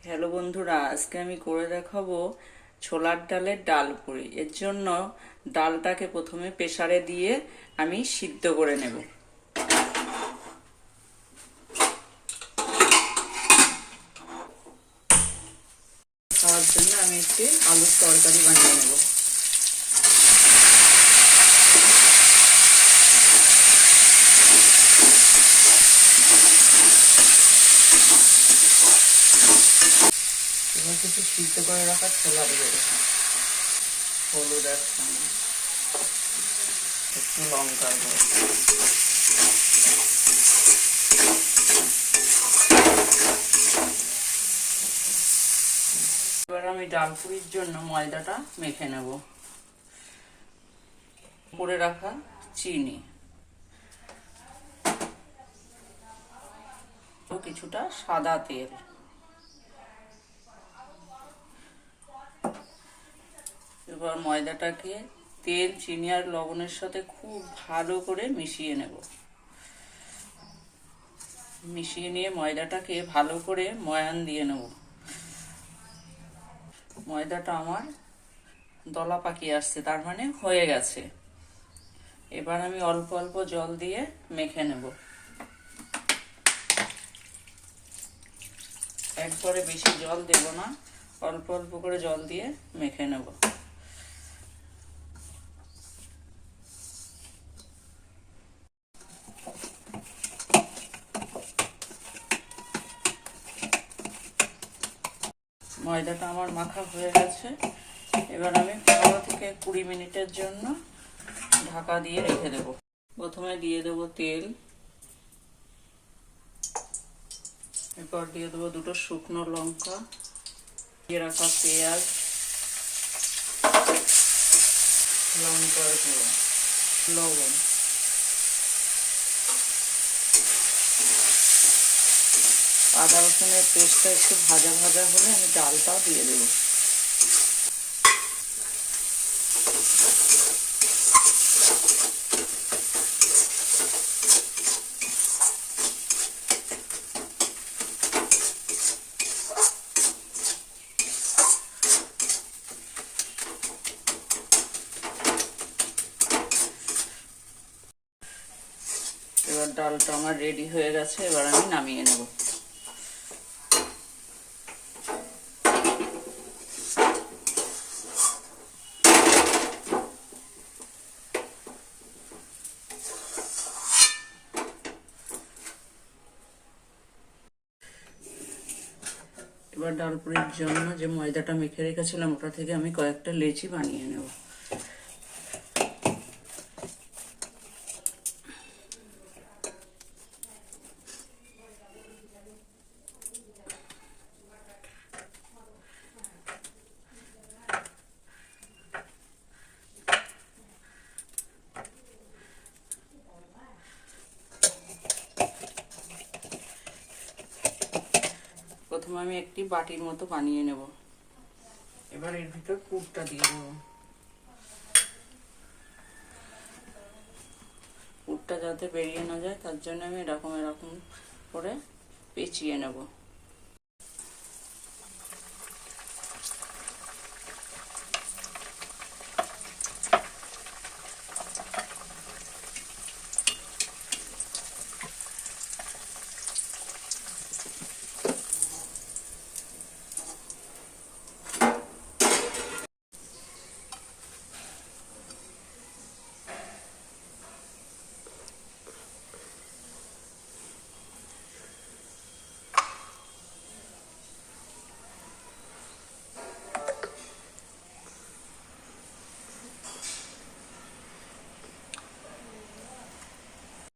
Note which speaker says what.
Speaker 1: Hello বন্ধুরা, আজকে আমি করে দেখাবো ছোলার ডালের ডাল পুরি। এর জন্য ডালটাকে প্রথমে প্রেসারে দিয়ে আমি সিদ্ধ করে নেব। খাওয়ার জন্য আমি একটি আলুর তরকারি বানিয়ে নেব। এবার কিছু সিদ্ধ করে রাখা ছোলা দিয়ে দেবো, হলুদ এক চামচ, একটু লঙ্কার গুঁড়ো। এবার আমি ডাল পুরির জন্য ময়দাটা মেখে নেব। করে রাখা চিনি, কিছুটা সাদা তেল, এবার ময়দাটাকে তেল, চিনি আর লবণের সাথে খুব ভালো করে মিশিয়ে নেব। মিশিয়ে নিয়ে ময়দাটাকে ভালো করে ময়ান দিয়ে নেব। ময়দাটা আমার দলা পাকিয়ে আসছে, তার মানে হয়ে গেছে। এবার আমি অল্প অল্প জল দিয়ে মেখে নেব। একবারে বেশি জল দেব না, অল্প অল্প করে জল দিয়ে মেখে নেব। ময়দাটা আমার মাখা হয়ে গেছে। এবার আমি 15 থেকে 20 মিনিটের জন্য ঢাকা দিয়ে রেখে দেব। প্রথমে দিয়ে দেব তেল, এরপর দিয়ে দেবো দুটো শুকনো লঙ্কা, দিয়ে রাখা পেঁয়াজ, লঙ্কার গুঁড়ো, লবণ, আদা রসুনের পেস্টটা একটু ভাজা ভাজা হলে আমি ডালটাও দিয়ে দেব। এবার ডালটা আমার রেডি হয়ে গেছে, এবার আমি নামিয়ে নেব। এবার ডাল পুরির জন্য যে ময়দাটা মেখে রেখেছিলাম ওটা থেকে আমি কয়েকটা লেচি বানিয়ে নেব। প্রথমে আমি একটি বাটির মতো বানিয়ে নেব। এবার এর ভিতর পুরটা দিয়ে দেব। পুরটা যাতে বেরিয়ে না যায় তার জন্য আমি এরকম এরকম করে পেঁচিয়ে নেব।